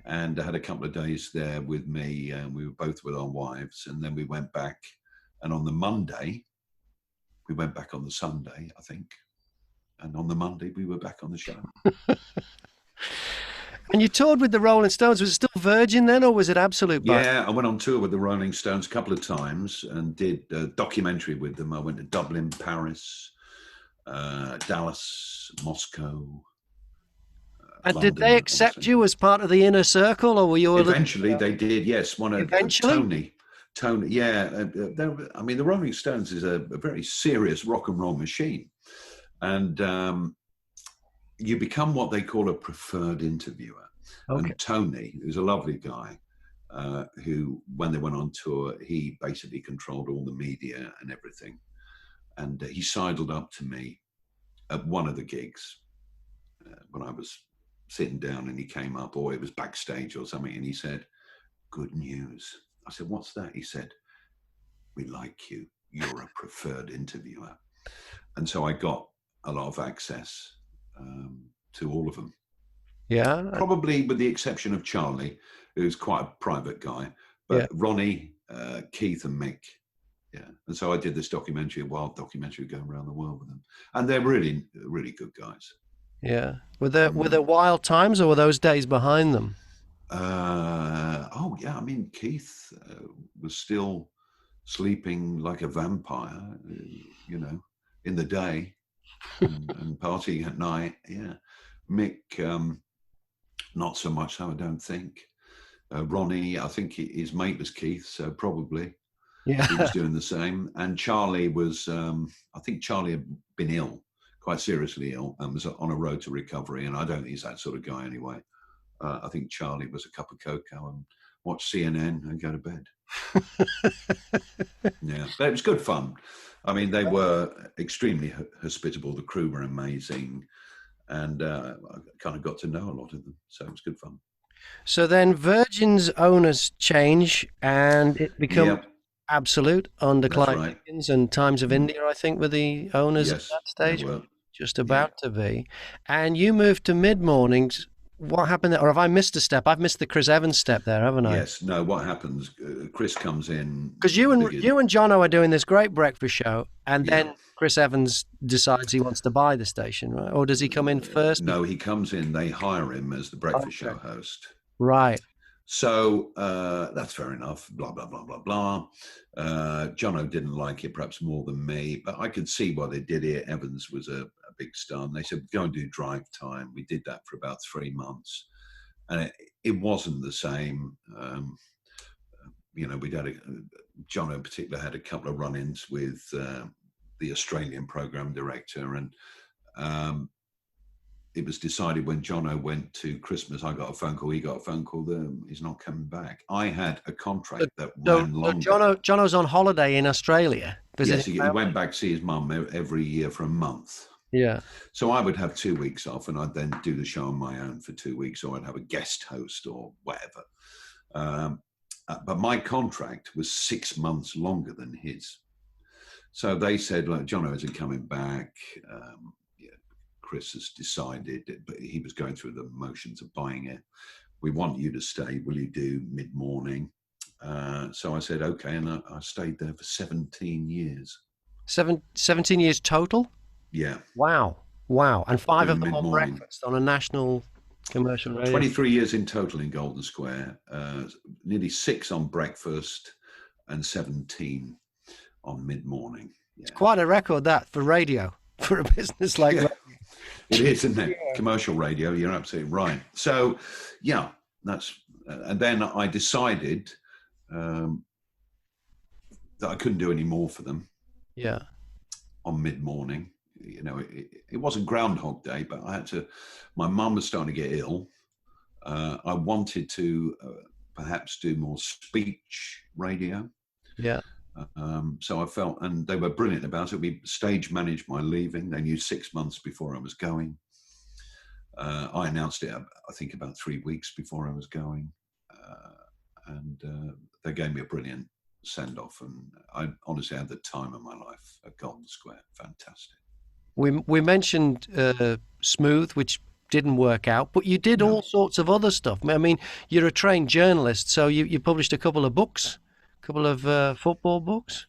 And I had a couple of days there with me. We were both with our wives. And then we went back. And on the Monday, we went back on the Sunday, I think. And on the Monday, we were back on the show. And you toured with the Rolling Stones. Was it still Virgin then, or was it Absolute? Yeah, I went on tour with the Rolling Stones a couple of times and did a documentary with them. I went to Dublin, Paris, Dallas, Moscow. And London, did they accept you as part of the inner circle, or were you? Eventually, they did. Yes, Eventually? Tony. Yeah, I mean, the Rolling Stones is a very serious rock and roll machine, and you become what they call a preferred interviewer. Okay. And Tony, who's a lovely guy, who, when they went on tour, he basically controlled all the media and everything. And he sidled up to me at one of the gigs when I was sitting down, and he came up, or it was backstage or something, and he said, "Good news." I said, "What's that?" He said, "We like you. You're a preferred interviewer." And so I got a lot of access to all of them. Yeah. Probably with the exception of Charlie, who's quite a private guy, but yeah. Ronnie, Keith and Mick. Yeah. And so I did this documentary, a wild documentary going around the world with them. And they're really, really good guys. Yeah. Were there wild times, or were those days behind them? Oh, yeah. I mean, Keith was still sleeping like a vampire, in the day. and partying at night. Yeah. Mick, not so much so, I don't think. Ronnie, I think his mate was Keith, so probably he was doing the same. And Charlie was, I think Charlie had been ill, quite seriously ill, and was on a road to recovery. And I don't think he's that sort of guy anyway. I think Charlie was a cup of cocoa and watch CNN and go to bed. Yeah, but it was good fun. I mean, they were extremely hospitable. The crew were amazing. And I kind of got to know a lot of them. So it was good fun. So then Virgin's owners change, and it becomes Absolute under Clive Higgins, and Times of India, I think, were the owners at that stage. Just about to be. And you moved to mid-mornings. What happened there? Or have I missed a step? I've missed the Chris Evans step there, haven't I? Yes. No, what happens, Chris comes in. Because you and Jono are doing this great breakfast show, and then Chris Evans decides he wants to buy the station, right? Or does he come in first? No, he comes in. They hire him as the breakfast show host. Right. So that's fair enough, blah, blah, blah, blah, blah. Jono didn't like it perhaps more than me, but I could see why they did it. Evans was a big star. And they said, go and do drive time. We did that for about 3 months. And it wasn't the same. We'd had Jono in particular had a couple of run-ins with the Australian program director. And it was decided when Jono went to Christmas, I got a phone call, he got a phone call, he's not coming back. I had a contract that ran longer. Jono's on holiday in Australia. Yes, he went back to see his mum every year for a month. Yeah. So I would have 2 weeks off and I'd then do the show on my own for 2 weeks, or I'd have a guest host or whatever. But my contract was 6 months longer than his. So they said, look, Jono isn't coming back. Chris has decided, but he was going through the motions of buying it. We want you to stay. Will you do mid-morning? So I said, okay. And I stayed there for 17 years. 17 years total? Yeah. Wow. And 5 of them on breakfast on a national commercial radio. 23 years in total in Golden Square, nearly 6 on breakfast and 17 on mid-morning. Yeah. It's quite a record that for radio, for a business like that. It is, isn't it? Yeah. Commercial radio, you're absolutely right. So, yeah, that's, and then I decided that I couldn't do any more for them. Yeah. On mid-morning, it wasn't Groundhog Day, but I had to, my mum was starting to get ill. I wanted to perhaps do more speech radio. Yeah. So I felt, and they were brilliant about it. We stage managed my leaving. They knew 6 months before I was going. I announced it, I think, about 3 weeks before I was going. And they gave me a brilliant send-off. And I honestly had the time of my life at Golden Square. Fantastic. We mentioned Smooth, which didn't work out, but you did all sorts of other stuff. I mean, you're a trained journalist, so you published a couple of books. Couple of football books.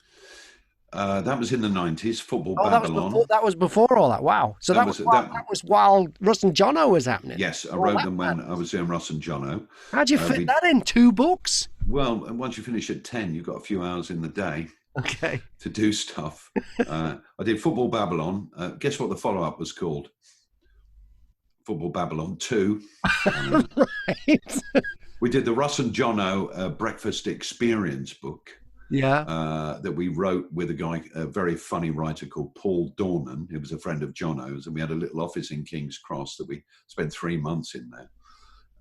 That was in the 90s. Football Babylon. That was before all that. Wow. So that was while Russ and Jono was happening. Yes, I wrote them when I was doing Russ and Jono. How'd you fit that in 2 books? Well, once you finish at 10, you've got a few hours in the day. Okay. To do stuff. I did Football Babylon. Guess what the follow-up was called? Football Babylon 2. Right. We did the Russ and Jono Breakfast Experience book. Yeah. That we wrote with a very funny writer called Paul Dornan, who was a friend of Jono's, and we had a little office in King's Cross that we spent 3 months in there.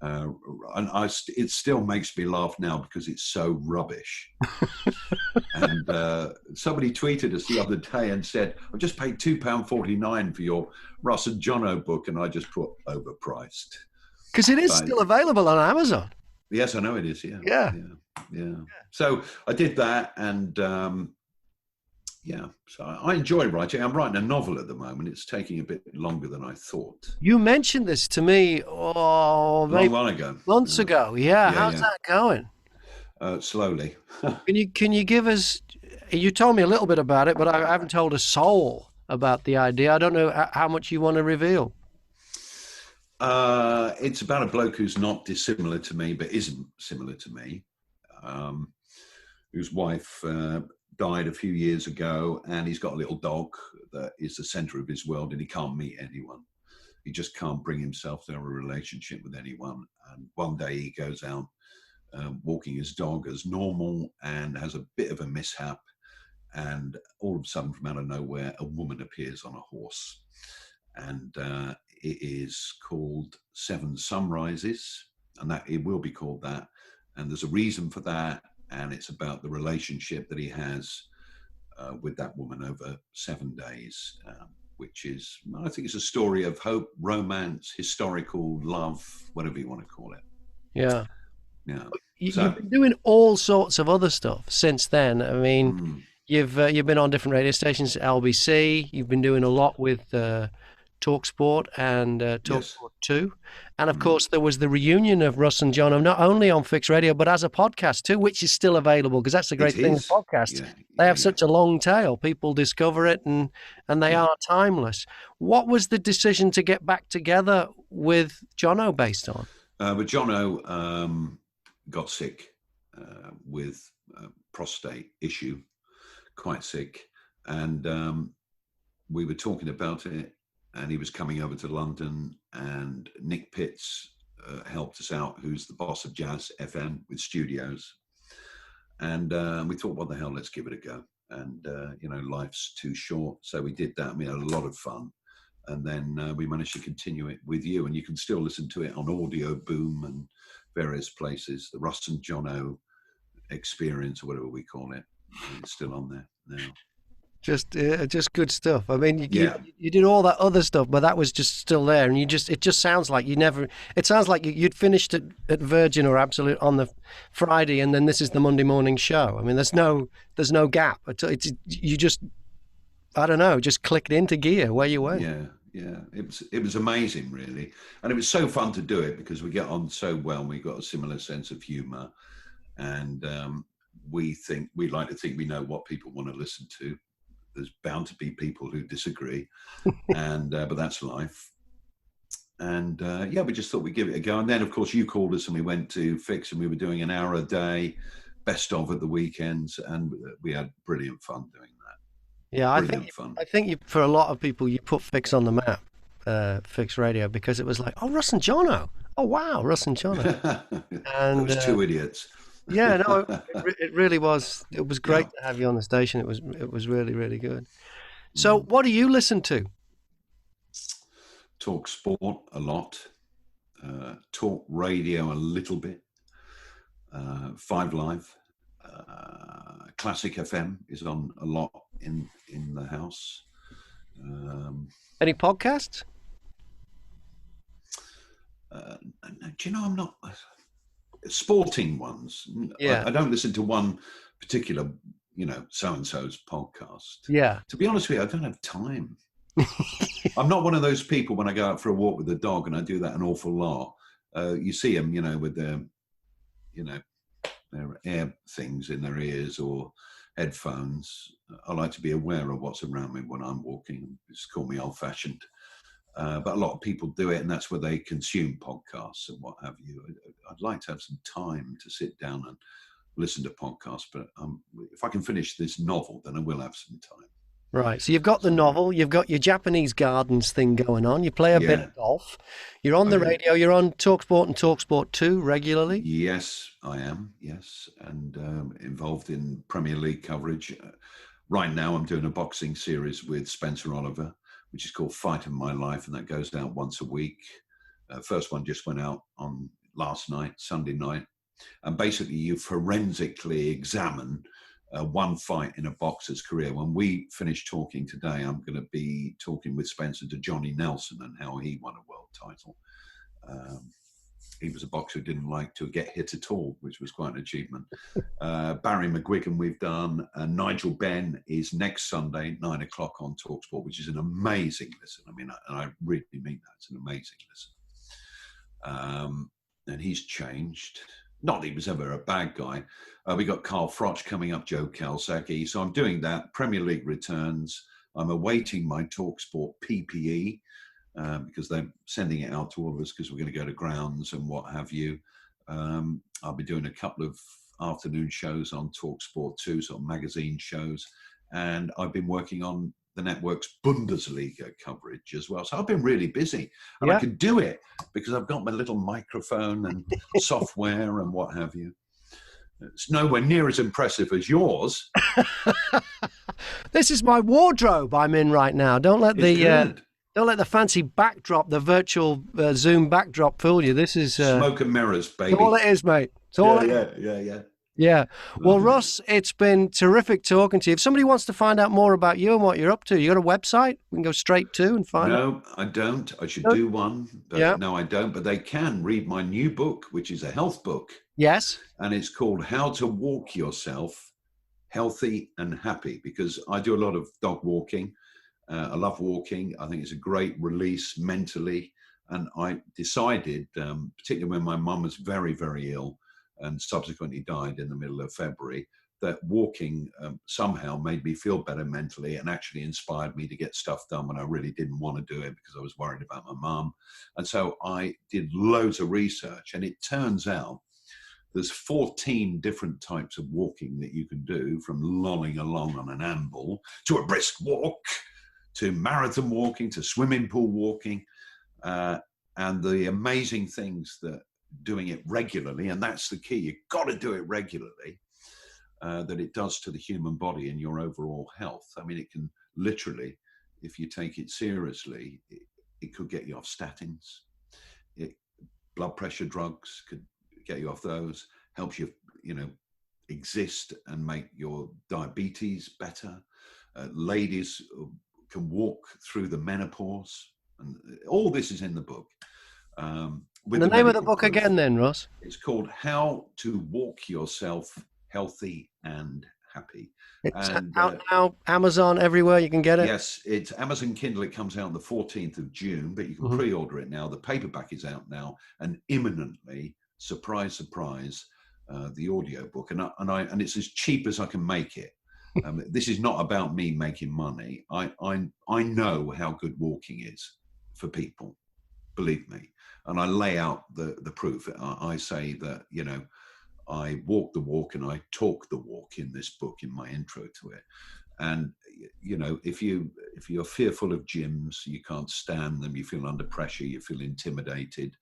And it still makes me laugh now because it's so rubbish. And somebody tweeted us the other day and said, I've just paid £2.49 for your Russ and Jono book, and I just put overpriced. Because it is still available on Amazon. Yes, I know it is. Yeah. So I did that, and so I enjoy writing. I'm writing a novel at the moment. It's taking a bit longer than I thought. You mentioned this to me a long while ago. Months ago. Yeah. How's that going? Slowly. Can you give us? You told me a little bit about it, but I haven't told a soul about the idea. I don't know how much you want to reveal. It's about a bloke who's not dissimilar to me, but isn't similar to me, whose wife died a few years ago, and he's got a little dog that is the center of his world, and he can't meet anyone. He just can't bring himself to have a relationship with anyone. And one day he goes out walking his dog as normal and has a bit of a mishap. And all of a sudden, from out of nowhere, a woman appears on a horse. And it is called Seven Sunrises, and that it will be called that. And there's a reason for that. And it's about the relationship that he has with that woman over 7 days, which is, I think it's a story of hope, romance, historical love, whatever you want to call it. Yeah. Yeah. You've been doing all sorts of other stuff since then. I mean, you've been on different radio stations, LBC. You've been doing a lot with TalkSport and TalkSport 2. And of course, there was the reunion of Russ and Jono, not only on fixed radio, but as a podcast too, which is still available, because that's the great thing with podcasts. They have such a long tail. People discover it and they are timeless. What was the decision to get back together with Jono based on? With Jono, got sick with a prostate issue, quite sick. And we were talking about it, and he was coming over to London, and Nick Pitts helped us out, who's the boss of Jazz FM with studios. And we thought, what the hell, let's give it a go. And, life's too short. So we did that. We had a lot of fun. And then we managed to continue it with you. And you can still listen to it on Audio Boom and various places. The Russ and Jono experience, or whatever we call it. It's still on there now. Just good stuff. I mean, you did all that other stuff, but that was just still there, and it just sounds like you never. It sounds like you'd finished at Virgin or Absolute on the Friday, and then this is the Monday morning show. I mean, there's no gap. You just, I don't know, just clicked into gear where you went. Yeah. It was amazing, really, and it was so fun to do it because we get on so well. And we got a similar sense of humour, and we like to think we know what people want to listen to. There's bound to be people who disagree, and but that's life. And we just thought we'd give it a go. And then, of course, you called us, and we went to Fix, and we were doing an hour a day, best of at the weekends, and we had brilliant fun doing that. Yeah, I think for a lot of people, you put Fix on the map, Fix Radio, because it was like, oh, Russ and Jono. Oh wow, Russ and Jono. And those two idiots. Yeah, no, it really was. It was great to have you on the station. It was really, really good. So what do you listen to? Talk sport a lot, talk radio a little bit, 5 Live, Classic FM is on a lot in the house. Any podcasts? Do you know, I'm not... sporting ones. Yeah. I don't listen to one particular, so-and-so's podcast. Yeah. To be honest with you, I don't have time. I'm not one of those people when I go out for a walk with the dog, and I do that an awful lot. You see them, with their air things in their ears or headphones. I like to be aware of what's around me when I'm walking. Just call me old-fashioned. But a lot of people do it, and that's where they consume podcasts and what have you. I'd like to have some time to sit down and listen to podcasts, but if I can finish this novel, then I will have some time. Right. So you've got the novel, you've got your Japanese gardens thing going on, you play a bit of golf, you're on the radio, you're on TalkSport and TalkSport 2 regularly? Yes, I am, yes, and involved in Premier League coverage. Right now I'm doing a boxing series with Spencer Oliver, which is called Fight of My Life, and that goes out once a week. First one just went out on last night, Sunday night. And basically you forensically examine one fight in a boxer's career. When we finish talking today, I'm going to be talking with Spencer to Johnny Nelson and how he won a world title. He was a boxer who didn't like to get hit at all, which was quite an achievement. Barry McGuigan we've done. Nigel Benn is next Sunday, 9 o'clock on TalkSport, which is an amazing listen. I mean, and I really mean that. It's an amazing listen. And he's changed. Not that he was ever a bad guy. We got Carl Froch coming up, Joe Calzaghe. So I'm doing that. Premier League returns. I'm awaiting my TalkSport PPE. Because they're sending it out to all of us because we're going to go to grounds and what have you. I'll be doing a couple of afternoon shows on TalkSport 2, sort of magazine shows. And I've been working on the network's Bundesliga coverage as well. So I've been really busy. And I can do it because I've got my little microphone and software and what have you. It's nowhere near as impressive as yours. This is my wardrobe I'm in right now. Don't let the fancy backdrop, the virtual Zoom backdrop fool you. This is smoke and mirrors, baby. All it is, mate. It's all Yeah. Well, Russ, it's been terrific talking to you. If somebody wants to find out more about you and what you're up to, you got a website we can go straight to and find out? No, I don't. I should do one. But no, I don't. But they can read my new book, which is a health book. Yes. And it's called How to Walk Yourself Healthy and Happy, because I do a lot of dog walking. I love walking. I think it's a great release mentally. And I decided, particularly when my mum was very, very ill and subsequently died in the middle of February, that walking somehow made me feel better mentally and actually inspired me to get stuff done when I really didn't want to do it because I was worried about my mum. And so I did loads of research, and it turns out there's 14 different types of walking that you can do, from lolling along on an amble to a brisk walk, to marathon walking, to swimming pool walking. And the amazing things that doing it regularly, and that's the key, you've got to do it regularly, that it does to the human body and your overall health. I mean, it can literally, if you take it seriously, it could get you off statins. Blood pressure drugs could get you off those, helps you, exist and make your diabetes better. Ladies can walk through the menopause, and all this is in the book. With the name of the book proof. Again then, Russ? It's called How to Walk Yourself Healthy and Happy. It's out now, Amazon, everywhere you can get it? Yes, it's Amazon Kindle. It comes out on the 14th of June, but you can pre-order it now. The paperback is out now, and imminently, surprise, surprise, the audiobook. And it's as cheap as I can make it. This is not about me making money. I know how good walking is for people, believe me. And I lay out the proof. I say that, I walk the walk and I talk the walk in this book, in my intro to it. And, if you're fearful of gyms, you can't stand them, you feel under pressure, you feel intimidated.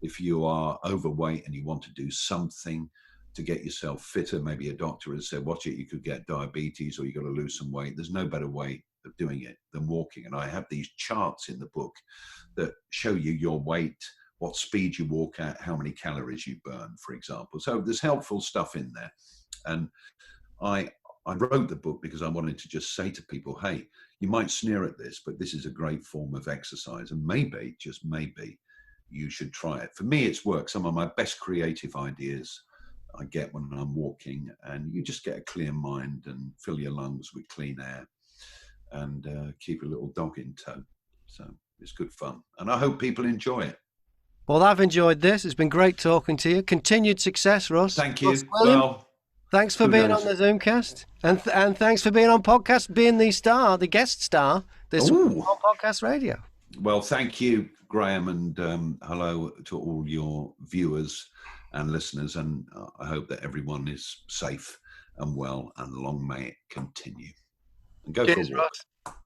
If you are overweight and you want to do something to get yourself fitter, maybe a doctor has said, watch it, you could get diabetes or you got to lose some weight. There's no better way of doing it than walking. And I have these charts in the book that show you your weight, what speed you walk at, how many calories you burn, for example. So there's helpful stuff in there. And I wrote the book because I wanted to just say to people, hey, you might sneer at this, but this is a great form of exercise. And maybe, just maybe, you should try it. For me, it's worked. Some of my best creative ideas I get when I'm walking, and you just get a clear mind and fill your lungs with clean air and keep a little dog in tow. So it's good fun. And I hope people enjoy it. Well, I've enjoyed this. It's been great talking to you. Continued success, Russ. Thank you. Well, thanks for being on the Zoomcast, and thanks for being on podcast, being the guest star this week on Podcast Radio. Well, thank you, Graham, and hello to all your viewers and listeners, and I hope that everyone is safe and well, and long may it continue. And go Cheers, for a walk. Russ.